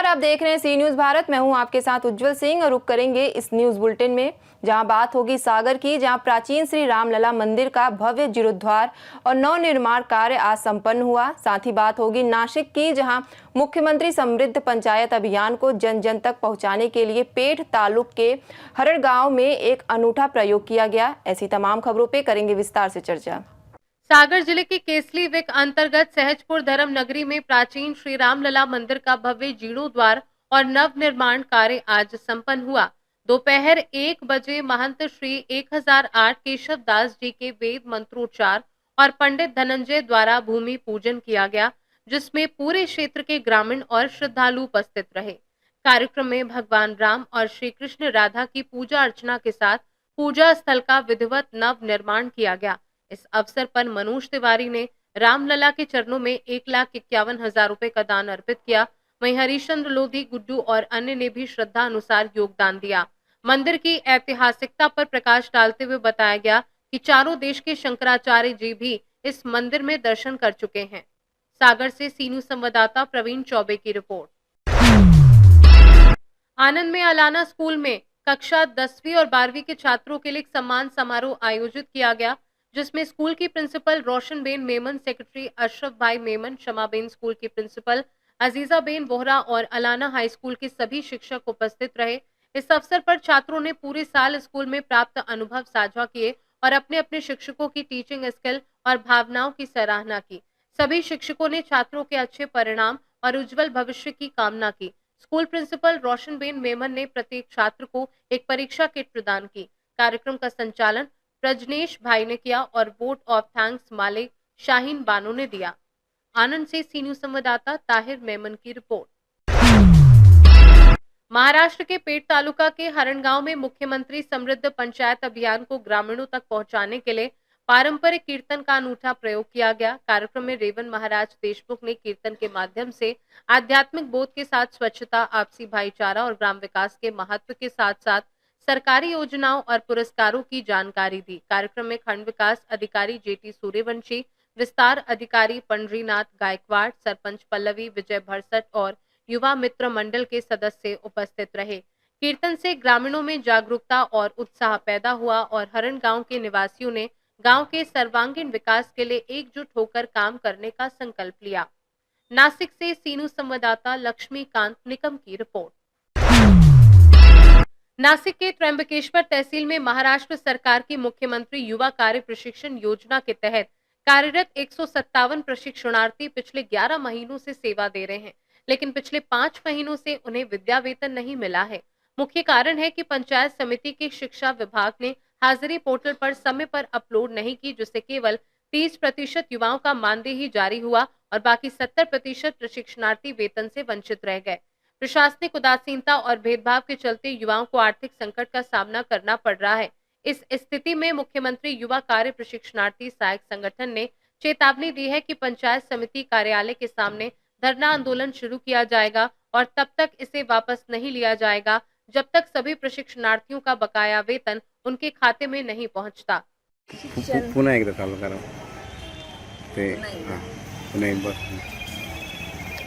आप देख रहे हैं सी न्यूज भारत। मैं हूं आपके साथ उज्जवल सिंह और रुक करेंगे इस न्यूज बुलेटिन में, जहां बात होगी सागर की, जहां प्राचीन श्री रामलला मंदिर का भव्य जीर्णोद्धार और नवनिर्माण कार्य आज संपन्न हुआ। साथ ही बात होगी नासिक की, जहां मुख्यमंत्री समृद्ध पंचायत अभियान को जन जन तक पहुंचाने के लिए पेठ तालुक के हरड़ गांव में एक अनूठा प्रयोग किया गया। ऐसी तमाम खबरों पे करेंगे विस्तार से चर्चा। सागर जिले के केसली विक अंतर्गत सहजपुर धर्म नगरी में प्राचीन श्री रामलला मंदिर का भव्य जीर्णोद्वार और नव निर्माण कार्य आज संपन्न हुआ। दोपहर 1 बजे महंत श्री 1008 केशव दास जी के वेद मंत्रोच्चार और पंडित धनंजय द्वारा भूमि पूजन किया गया, जिसमें पूरे क्षेत्र के ग्रामीण और श्रद्धालु उपस्थित रहे। कार्यक्रम में भगवान राम और श्री कृष्ण राधा की पूजा अर्चना के साथ पूजा स्थल का विधिवत नव निर्माण किया गया। इस अवसर पर मनोज तिवारी ने रामलला के चरणों में 1,51,000 रुपए का दान अर्पित किया। वहीं हरिश्चंद्र लोधी, गुड्डू और अन्य ने भी श्रद्धा अनुसार योगदान दिया। मंदिर की ऐतिहासिकता पर प्रकाश डालते हुए बताया गया कि चारों देश के शंकराचार्य जी भी इस मंदिर में दर्शन कर चुके हैं। सागर से सी न्यूज संवाददाता प्रवीण चौबे की रिपोर्ट। आनंद में अलाना स्कूल में कक्षा 10वीं और 12वीं के छात्रों के लिए एक सम्मान समारोह आयोजित किया गया, जिसमें स्कूल की प्रिंसिपल रोशनबेन मेमन, सेक्रेटरी अशरफ भाई मेमन, शमाबेन स्कूल की प्रिंसिपल अजीजाबेन बोहरा और अलाना हाई स्कूल के सभी शिक्षक उपस्थित रहे। इस अवसर पर छात्रों ने पूरे साल स्कूल में प्राप्त अनुभव साझा किए और अपने अपने शिक्षकों की टीचिंग स्किल और भावनाओं की सराहना की। सभी शिक्षकों ने छात्रों के अच्छे परिणाम और उज्जवल भविष्य की कामना की। स्कूल प्रिंसिपल रोशनबेन मेमन ने प्रत्येक छात्र को एक परीक्षा किट प्रदान की। कार्यक्रम का संचालन प्रजनेश भाई ने किया और वोट ऑफ थैंक्स मालिक शाहीन बानो ने दिया। आनंद से सी न्यूज संवाददाता ताहिर मेमन की रिपोर्ट। महाराष्ट्र के पेठ तालुका के हरण गांव में मुख्यमंत्री समृद्ध पंचायत अभियान को ग्रामीणों तक पहुंचाने के लिए पारंपरिक कीर्तन का अनूठा प्रयोग किया गया। कार्यक्रम में रेवन महाराज देशमुख ने कीर्तन के माध्यम से आध्यात्मिक बोध के साथ स्वच्छता, आपसी भाईचारा और ग्राम विकास के महत्व के साथ साथ सरकारी योजनाओं और पुरस्कारों की जानकारी दी। कार्यक्रम में खंड विकास अधिकारी जेटी सूर्यवंशी, विस्तार अधिकारी पंडरीनाथ गायकवाड़, सरपंच पल्लवी विजय भरसट और युवा मित्र मंडल के सदस्य उपस्थित रहे। कीर्तन से ग्रामीणों में जागरूकता और उत्साह पैदा हुआ और हरण गांव के निवासियों ने गांव के सर्वांगीण विकास के लिए एकजुट होकर काम करने का संकल्प लिया। नासिक से सी न्यूज संवाददाता लक्ष्मीकांत निकम की रिपोर्ट। नासिक के त्र्यंबकेश्वर तहसील में महाराष्ट्र सरकार की मुख्यमंत्री युवा कार्य प्रशिक्षण योजना के तहत कार्यरत 157 प्रशिक्षणार्थी पिछले 11 महीनों से सेवा दे रहे हैं, लेकिन पिछले 5 महीनों से उन्हें विद्या वेतन नहीं मिला है। मुख्य कारण है कि पंचायत समिति के शिक्षा विभाग ने हाजिरी पोर्टल पर समय पर अपलोड नहीं की, जिससे केवल 30% युवाओं का मानदेय ही जारी हुआ और बाकी 70% प्रशिक्षणार्थी वेतन से वंचित रह गए। प्रशासनिक उदासीनता और भेदभाव के चलते युवाओं को आर्थिक संकट का सामना करना पड़ रहा है। इस स्थिति में मुख्यमंत्री युवा कार्य प्रशिक्षणार्थी सहायक संगठन ने चेतावनी दी है कि पंचायत समिति कार्यालय के सामने धरना आंदोलन शुरू किया जाएगा और तब तक इसे वापस नहीं लिया जाएगा जब तक सभी प्रशिक्षणार्थियों का बकाया वेतन उनके खाते में नहीं पहुंचता। पुन्हा एकदा चालू करा ते पुन्हा एक बस।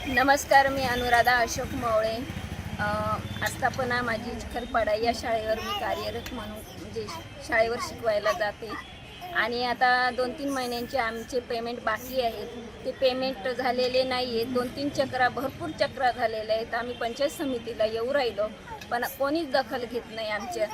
नमस्कार, मी अनुराधा अशोक मवळे। आस्थापना माझी चिखलपाडा या शाळेवर मी कार्यरत म्हणून म्हणजे शाळेवर शिकवायला जाते आणि आता 2-3 महिन्यांचे आमचे पेमेंट बाकी आहेत। ते पेमेंट झालेले नाही आहेत। 2-3 चक्रा भरपूर चक्रा झालेल्या आहेत। आम्ही पंचायत समितीला येऊ राहिलो पण कोणीच दखल घेत नाही आमच्या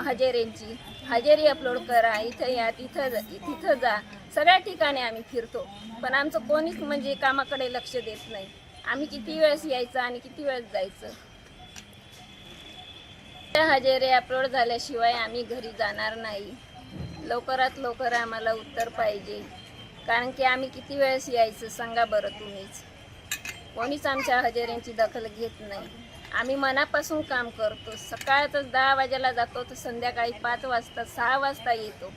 हजेरींची। हजेरी अपलोड करा, इथं या, तिथं जा, सगळ्या ठिकाणी आम्ही फिरतो पण आमचं कोणीच म्हणजे कामाकडे लक्ष देत नाही। आम्ही किती वेळेस यायचं आणि किती वेळेस जायचं। हजेरी अपलोड झाल्याशिवाय आम्ही घरी जाणार नाही। लवकरात लवकर आम्हाला उत्तर पाहिजे, कारण की आम्ही किती वेळेस यायचं सांगा बरं तुम्हीच। कोणीच आमच्या हजेरींची दखल घेत नाही। आम्ही मनापासून काम करतो। सकाळच 10 वाजेला जातो तर संध्याकाळी 5 वाजता 6 वाजता येतो।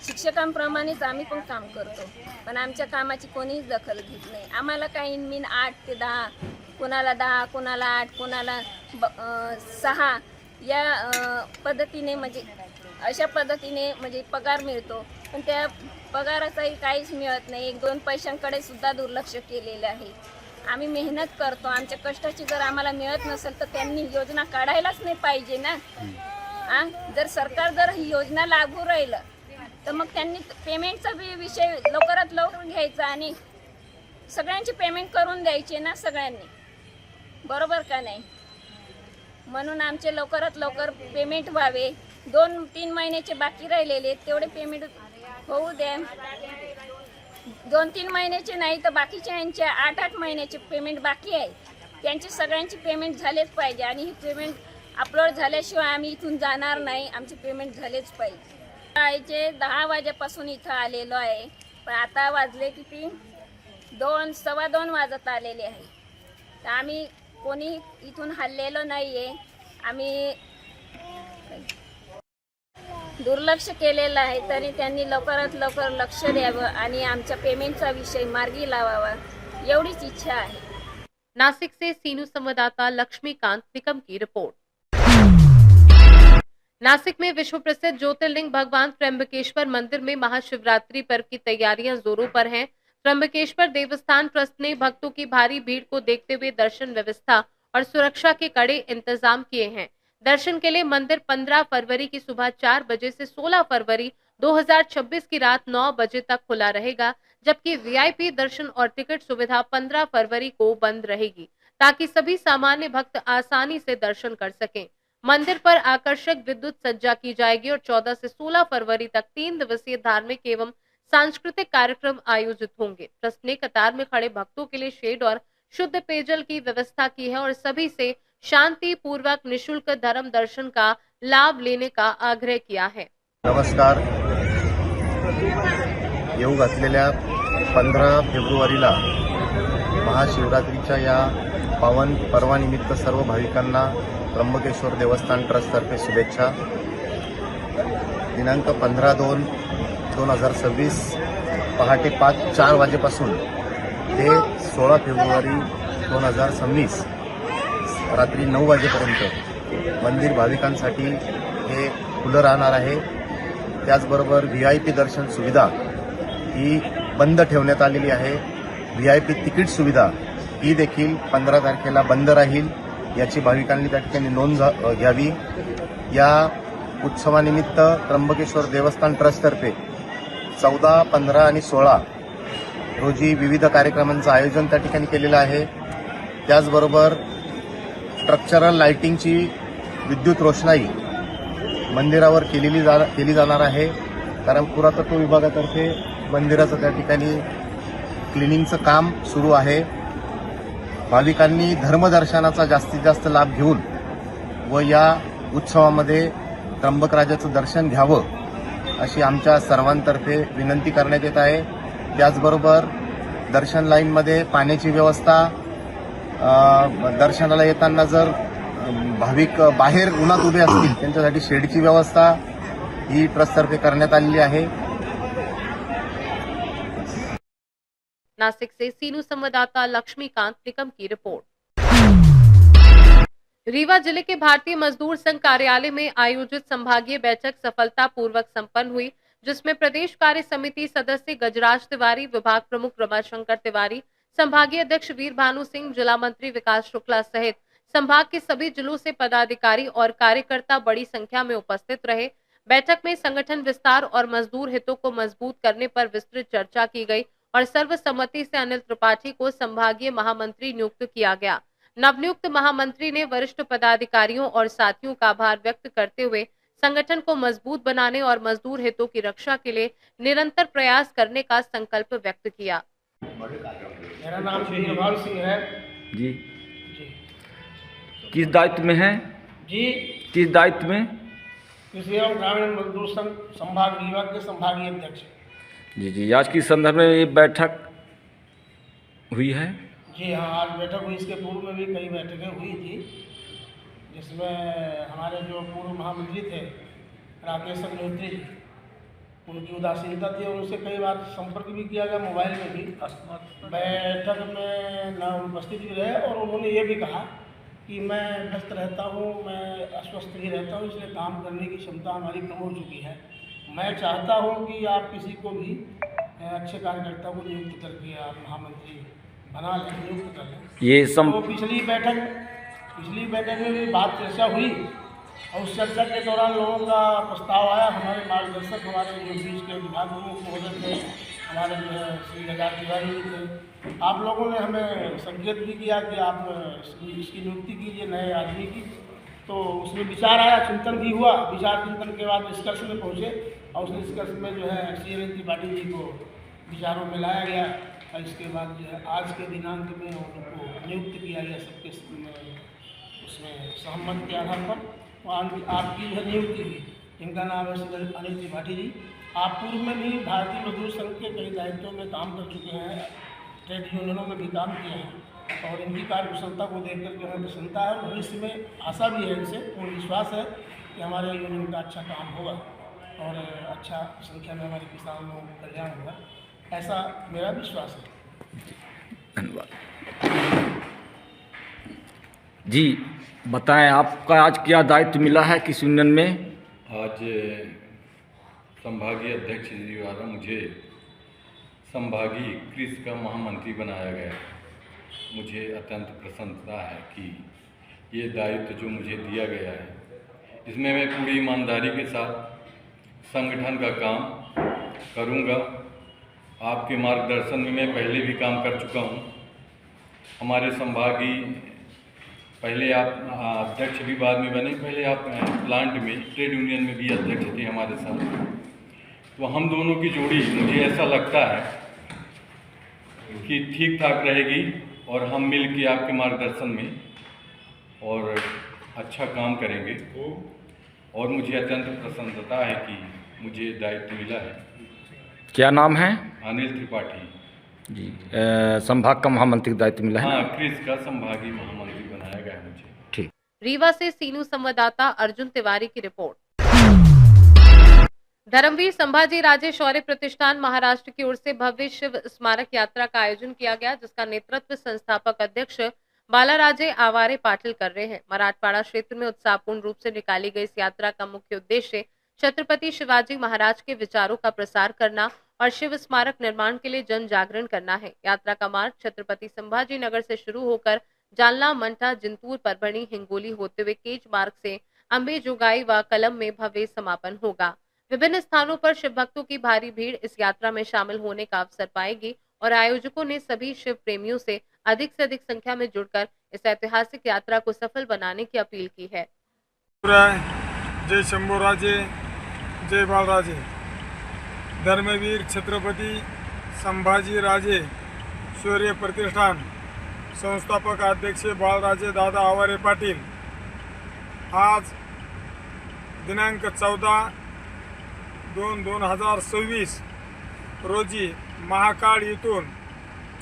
शिक्षकांप्रमाणेच आम्ही पण काम करतो पण आमच्या कामाची कोणीच दखल घेत नाही। आम्हाला काही मीन 8 ते 10, कोणाला 10, कोणाला 8, कोणाला 6 या पद्धतीने म्हणजे अशा पद्धतीने म्हणजे पगार मिळतो पण त्या पगाराचाही काहीच मिळत नाही। 1-2 पैशांकडे सुद्धा दुर्लक्ष केलेले आहे। आम्ही मेहनत करतो, आमच्या कष्टाची जर आम्हाला मिळत नसेल तर त्यांनी योजना काढायलाच नाही पाहिजे ना. जर सरकार जर ही योजना लागू राहिलं तर मग त्यांनी पेमेंटचा विषय लवकरात लवकर घ्यायचा आणि सगळ्यांची पेमेंट करून द्यायची ना सगळ्यांनी, बरोबर का नाही. म्हणून आमचे लवकरात लवकर पेमेंट व्हावे. 2-3 महिन्याचे बाकी राहिलेले तेवढे पेमेंट होऊ द्या. 2-3 महिन्याचे नाही तर बाकीच्या यांचे 8-8 महिन्याचे पेमेंट बाकी आहे, त्यांची सगळ्यांची पेमेंट झालेच पाहिजे. आणि ही पेमेंट अपलोड झाल्याशिवाय आम्ही इथून जाणार नाही. आमची पेमेंट झालेच पाहिजे. आईचे 10 वाजेपासून इथं आलेलो आहे, पण आता वाजले किती 2-2:15 वाजत आलेले आहे. तर आम्ही कोणी इथून हल्लेलो नाही आहे. आम्ही दुर्लक्ष केलेलं आहे, तरी त्यांनी लवकरात लवकर लक्ष द्यावं आणि आमच्या पेमेंटचा विषय मार्गी लावावा, एवढीच इच्छा आहे. नासिक से सीनू संवाददाता लक्ष्मीकांत निकम की रिपोर्ट। नासिक में विश्व प्रसिद्ध ज्योतिर्लिंग भगवान त्र्यंबकेश्वर मंदिर में महाशिवरात्रि पर्व की तैयारियां जोरों पर हैं। त्र्यंबकेश्वर देवस्थान ट्रस्ट ने भक्तों की भारी भीड़ को देखते हुए दर्शन व्यवस्था और सुरक्षा के कड़े इंतजाम किए हैं। दर्शन के लिए मंदिर 15 फरवरी की सुबह 4 बजे से 16 फरवरी 2026 की रात 9 बजे तक खुला रहेगा, जबकि वीआईपी दर्शन और टिकट सुविधा 15 फरवरी को बंद रहेगी, ताकि सभी सामान्य भक्त आसानी से दर्शन कर सकें। मंदिर पर आकर्षक विद्युत सज्जा की जाएगी और 14 से 16 फरवरी तक 3 दिवसीय धार्मिक एवं सांस्कृतिक कार्यक्रम आयोजित होंगे। ट्रस्ट ने कतार में खड़े भक्तों के लिए शेड और शुद्ध पेयजल की व्यवस्था की है और सभी से शांति पूर्वक निशुल्क धर्म दर्शन का लाभ लेने का आग्रह किया है। नमस्कार। येऊ घातलेल्या 15 फेब्रुवारीला महाशिवरात्रीच्या या पावन पर्वानिमित्त सर्व भाविकांना त्र्यंबकेश्वर देवस्थान ट्रस्टतर्फे शुभेच्छा। दिनांक 15/2/2026 पहाटे 4 वाजेपासून ते 16 फेब्रुवारी 2026 रात्री 9 वाजेपर्यंत मंदिर भाविकांसाठी हे खुलं राहणार आहे। त्याचबरोबर व्हीआयपी दर्शन सुविधा ही बंद ठेवण्यात आलेली आहे। व्हीआयपी तिकीट सुविधा ही देखील 15 तारखेला बंद राहील, याची भाविकांनी त्या ठिकाणी नोंद घ्यावी। या उत्सवानिमित्त त्र्यंबकेश्वर देवस्थान ट्रस्टतर्फे 14, 15 आणि 16 रोजी विविध कार्यक्रमांचं आयोजन त्या ठिकाणी केलेलं आहे। त्याचबरोबर स्ट्रक्चरल लाइटिंगची विद्युत रोषणाई मंदिरावर केली जाणार आहे, कारण पुरातत्व विभागातर्फे मंदिराचं त्या ठिकाणी क्लिनिंगचं काम सुरू आहे। भाविकांनी धर्मदर्शनाचा जास्तीत जास्त लाभ घेऊन व या उत्सवामध्ये त्र्यंबकराजाचं दर्शन घ्यावं अशी आमच्या सर्वांतर्फे विनंती करण्यात येत आहे। त्याचबरोबर दर्शन लाईनमध्ये पाण्याची व्यवस्था, दर्शनाला येताना जर भाविक बाहेर उन्हात उभे असतील त्यांच्यासाठी शेडची व्यवस्था ही ट्रस्टतर्फे करण्यात आलेली आहे। नासिक से सीनू संवाददाता लक्ष्मीकांत निकम की रिपोर्ट। रीवा जिले के भारतीय मजदूर संघ कार्यालय में आयोजित संभागीय बैठक सफलतापूर्वक संपन्न हुई, जिसमें प्रदेश कार्य समिति सदस्य गजराज तिवारी, विभाग प्रमुख रमाशंकर तिवारी, संभागीय अध्यक्ष वीर भानु सिंह, जिला मंत्री विकास शुक्ला सहित संभाग के सभी जिलों से पदाधिकारी और कार्यकर्ता बड़ी संख्या में उपस्थित रहे। बैठक में संगठन विस्तार और मजदूर हितों को मजबूत करने पर विस्तृत चर्चा की गई और सर्वसम्मति से अनिल त्रिपाठी को संभागीय महामंत्री नियुक्त किया गया। नवनियुक्त महामंत्री ने वरिष्ठ पदाधिकारियों और साथियों का आभार व्यक्त करते हुए संगठन को मजबूत बनाने और मजदूर हितों की रक्षा के लिए निरंतर प्रयास करने का संकल्प व्यक्त किया। मेरा नाम वीरभानु सिंह है जी। किस दायित्व में है जी। किस दायित्व में? कृषि एवं ग्रामीण मजदूर संघ संभाग रीवा के संभागीय अध्यक्ष। जी जी। आज किस संदर्भ में ये बैठक हुई है? जी हाँ, आज बैठक हुई। इसके पूर्व में भी कई बैठकें हुई थी, जिसमें हमारे जो पूर्व महामंत्री थे राकेश अग्निहोत्री जी, उनकी उदासीनता थी और उनसे कई बार संपर्क भी किया गया, मोबाइल में भी। बैठक में न उपस्थित भी रहे और उन्होंने ये भी कहा कि मैं व्यस्त रहता हूँ, मैं अस्वस्थ भी रहता हूँ, इसलिए काम करने की क्षमता हमारी कम हो चुकी है। मैं चाहता हूँ कि आप किसी को भी अच्छे कार्यकर्ता को नियुक्त करके आप महामंत्री बना लें, नियुक्त कर लें। ये तो पिछली बैठक में भी बात चर्चा हुई और उस चर्चा के दौरान लोगों का प्रस्ताव आया। हमारे मार्गदर्शक, हमारे जो बीच के विभाग महोदय थे, हमारे जो है श्री गजार तिवारी जी थे, आप लोगों ने हमें संकेत भी किया कि आप इसकी नियुक्ति कीजिए नए आदमी की। तो उसमें विचार आया, चिंतन भी हुआ। विचार चिंतन के बाद निष्कर्ष में पहुँचे और उस निष्कर्ष में जो है श्री अनिल त्रिपाठी जी को विचारों में लाया गया और इसके बाद जो है आज के दिनांक में उनको नियुक्त किया गया सबके उसमें सहमत के आधार पर। आपकी जो है नियुक्ति हुई, जिनका नाम है श्री अनिल त्रिपाठी जी। आप पूर्व में भी भारतीय मजदूर संघ के कई दायित्वों में काम कर चुके हैं, ट्रेड यूनियनों में भी काम किए हैं और इनकी कार्यकुशलता को देख करके हमें प्रसन्नता है। भविष्य में आशा भी है, इनसे पूर्ण विश्वास है कि हमारे यूनियन का अच्छा काम होगा और अच्छा संख्या में हमारे किसान लोगों को कल्याण होगा, ऐसा मेरा विश्वास है। धन्यवाद जी। बताएं, आपका आज क्या दायित्व मिला है किस यूनियन में? आज संभागीय अध्यक्ष जी द्वारा मुझे संभागीय कृषि का महामंत्री बनाया गया। मुझे अत्यंत प्रसन्नता है कि ये दायित्व जो मुझे दिया गया है इसमें मैं पूरी ईमानदारी के साथ संगठन का काम करूँगा। आपके मार्गदर्शन में मैं पहले भी काम कर चुका हूँ। हमारे संभागीय पहले आप अध्यक्ष भी बाद में बने, पहले आप प्लांट में ट्रेड यूनियन में भी अध्यक्ष थे हमारे साथ। तो हम दोनों की जोड़ी मुझे ऐसा लगता है कि ठीक ठाक रहेगी और हम मिल के आपके मार्गदर्शन में और अच्छा काम करेंगे। और मुझे अत्यंत प्रसन्नता है कि मुझे दायित्व मिला है। क्या नाम है? अनिल त्रिपाठी जी। संभाग का महामंत्री दायित्व मिला है? हाँ, कृषि का संभागीय महामंत्री बनाया गया है मुझे। ठीक। रीवा से सीनू संवाददाता अर्जुन तिवारी की रिपोर्ट। धर्मवीर संभाजी राजे शौर्य प्रतिष्ठान महाराष्ट्र की ओर से भव्य शिव स्मारक यात्रा का आयोजन किया गया, जिसका नेतृत्व संस्थापक अध्यक्ष बालाराजे आवारे पाटिल कर रहे हैं। मराठवाड़ा क्षेत्र में उत्साहपूर्ण रूप से निकाली गई इस यात्रा का मुख्य उद्देश्य छत्रपति शिवाजी महाराज के विचारों का प्रसार करना और शिव स्मारक निर्माण के लिए जन जागरण करना है। यात्रा का मार्ग छत्रपति संभाजी नगर से शुरू होकर जालना, मंठा, जिंतूर, परभणी, हिंगोली होते हुए केज मार्ग से अंबे जोगाई व कलम में भव्य समापन होगा। विभिन्न स्थानों पर शिव भक्तों की भारी भीड़ इस यात्रा में शामिल होने का अवसर पाएगी और आयोजकों ने सभी शिव प्रेमियों से अधिक संख्या में जुड़कर इस ऐतिहासिक यात्रा को सफल बनाने की अपील की है। जय शंभूराजे, जय बालराजे। धर्मवीर छत्रपति संभाजी राजे शौर्य प्रतिष्ठान संस्थापक अध्यक्ष बालराजे दादा आवारे पाटील आज दिनांक 14/2/2026 रोजी महाकाळ येथून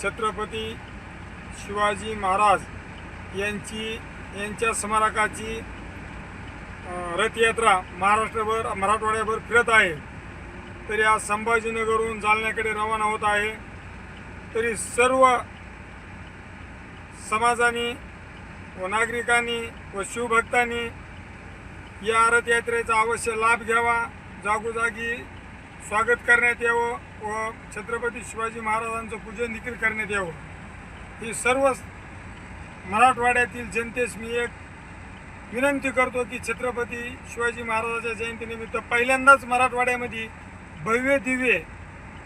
छत्रपती शिवाजी महाराज यांच्या स्मारकाची रथयात्रा महाराष्ट्रभर मराठवाड्याभर फिरत आहे। तरी आज संभाजीनगरहून जालन्याकडे रवाना होत आहे। तरी सर्व समाजाने व नागरिकांनी व शिवभक्तांनी या रथयात्रेचा अवश्य लाभ घ्यावा, जागोजागी स्वागत करण्यात यावं व छत्रपती शिवाजी महाराजांचं पूजन देखील करण्यात यावं। ही सर्व मराठवाड्यातील जनतेस मी एक विनंती करतो की छत्रपती शिवाजी महाराजांच्या जयंतीनिमित्त पहिल्यांदाच मराठवाड्यामध्ये भव्य दिव्य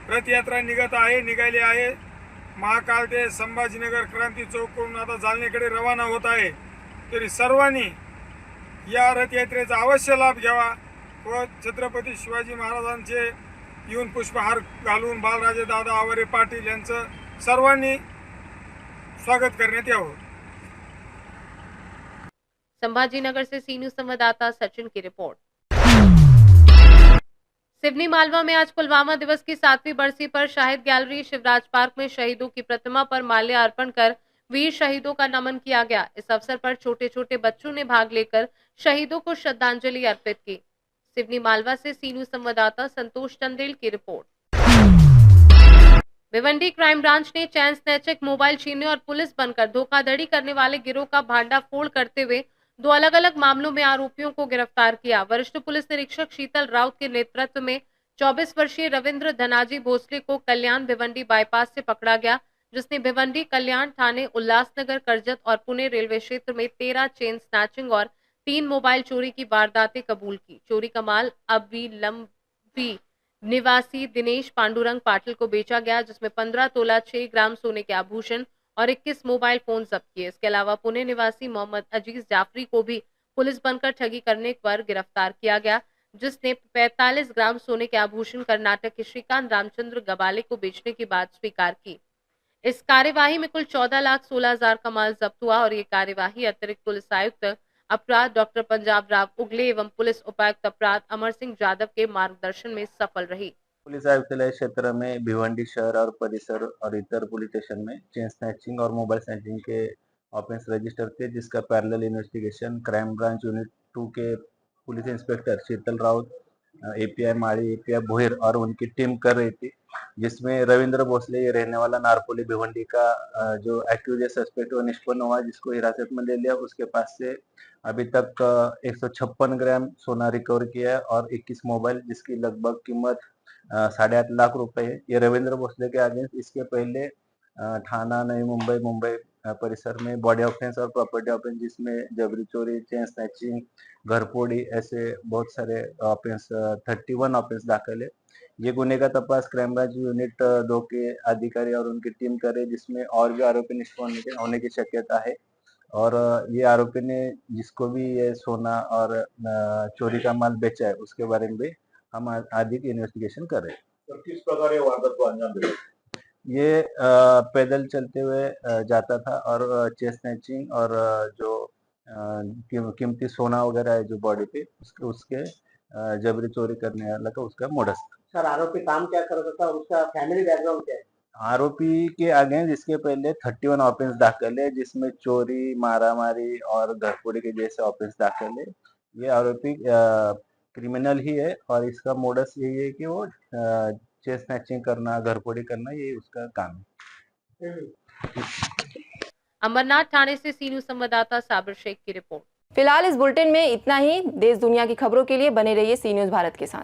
रथयात्रा निघाली आहे। महाकाल ते संभाजीनगर क्रांती चौकवरून आता जालन्याकडे रवाना होत आहे। तरी सर्वांनी या रथयात्रेचा अवश्य लाभ घ्यावा व छत्रपती शिवाजी महाराजांचे येऊन पुष्पहार घालून बालराजे दादा आवारे पाटील यांचं सर्वांनी स्वागत करण्यात यावं। संभाजीनगर से सीनू संवाददाता सचिन की रिपोर्ट। सिवनी मालवा में आज पुलवामा दिवस की 7वीं बरसी पर शाहिद गैलरी शिवराज पार्क में शहीदों की प्रतिमा पर माल्यार्पण कर वीर शहीदों का नमन किया गया। इस अवसर पर छोटे छोटे बच्चों ने भाग लेकर शहीदों को श्रद्धांजलि अर्पित की। सिवनी मालवा से सीनू संवाददाता संतोष चंदेल की रिपोर्ट। भिवंडी क्राइम ब्रांच ने चैन स्नैचिंग, मोबाइल छीनने और पुलिस बनकर धोखाधड़ी करने वाले गिरोह का भांडाफोड़ करते हुए 2 अलग अलग मामलों में आरोपियों को गिरफ्तार किया। वरिष्ठ पुलिस निरीक्षक शीतल राउत के नेतृत्व में 24 वर्षीय रविंद्र धनाजी भोसले को कल्याण भिवंडी बाईपास से पकड़ा गया, जिसने भिवंडी, कल्याण थाने, उल्लासनगर, करजत और पुणे रेलवे क्षेत्र में 13 चेन स्नैचिंग और 3 मोबाइल चोरी की वारदातें कबूल की। चोरी का माल अबी लंबी निवासी दिनेश पांडुरंग पाटिल को बेचा गया, जिसमें 15 तोला 6 ग्राम सोने के आभूषण और 21 मोबाइल फोन जब्त किए। इसके अलावा पुणे निवासी मोहम्मद अजीज जाफरी को भी पुलिस बनकर ठगी करने पर गिरफ्तार किया गया, जिसने 45 ग्राम सोने के आभूषण कर्नाटक के श्रीकांत रामचंद्र गबाले को बेचने की बात स्वीकार की। इस कार्यवाही में कुल 14,16,000 का माल जब्त हुआ और ये कार्यवाही अतिरिक्त पुलिस आयुक्त अपराध डॉक्टर पंजाब राव उगले एवं पुलिस उपायुक्त अपराध अमर सिंह यादव के मार्गदर्शन में सफल रही। पुलिस आयुक्तालय क्षेत्र में भिवंडी शहर और परिसर और इतर पुलिस स्टेशन में चेन स्नैचिंग और मोबाइल स्नैचिंग के ऑफेंस रजिस्टर थे, जिसका parallel investigation crime branch unit 2 के पुलिस इंस्पेक्टर शीतल राउत, एपीआई माड़ी, एपीआई भोहिर और उनकी टीम कर रही थी, जिसमें रविंद्र भोसले ये रहने वाला नारपोली भिवंडी का जो एक्यूज सस्पेक्ट वो निष्पन्न हुआ, जिसको हिरासत में ले लिया। उसके पास से अभी तक 156 ग्राम सोना रिकवर किया है और 21 मोबाइल, जिसकी लगभग कीमत 8.5 लाख रुपए है। ये रविंद्र भोसले के अगेंस्ट इसके पहले थाना नई मुंबई परिसर में बॉडी ऑफेंस और प्रॉपर्टी ऑफेंस, जिसमें जबरी चोरी, चेन स्नैचिंग, घरफोड़ी ऐसे बहुत सारे ऑफेंस 31 ऑफेंस दाखिल है। ये गुने का तपास क्राइम ब्रांच यूनिट 2 के अधिकारी और उनकी टीम करे, जिसमें और भी आरोपी निष्पन्न होने की शक्यता है। और ये आरोपी ने जिसको भी ये सोना और चोरी का माल बेचा है, उसके बारे में भी हम अधिक इन्वेस्टिगेशन कर रहे हैं। तो किस प्रकार ये वारदात को अंजाम दिया? ये पैदल चलते हुए जाता था और चेन स्नैचिंग और जो कीमती सोना वगैरह है जो बॉडी पे उसके जबरी चोरी करने वाला का उसका मोडस। सर, आरोपी काम क्या करता था और उसका फैमिली बैकग्राउंड क्या है? आरोपी के अगेंस्ट इसके पहले 31 ऑफेंस दाखिल है, जिसमें चोरी, मारामारी और घरफोड़ी के जैसे ऑफेंस दाखिल है। ये आरोपी क्रिमिनल ही है और इसका मोडस यही है कि वो चेन स्नैचिंग करना, घरफोड़ी करना, ये उसका काम है। अमरनाथ थाने से सी न्यूज संवाददाता साबिर शेख की रिपोर्ट। फिलहाल इस बुलेटिन में इतना ही। देश दुनिया की खबरों के लिए बने रहिए सी न्यूज भारत के साथ।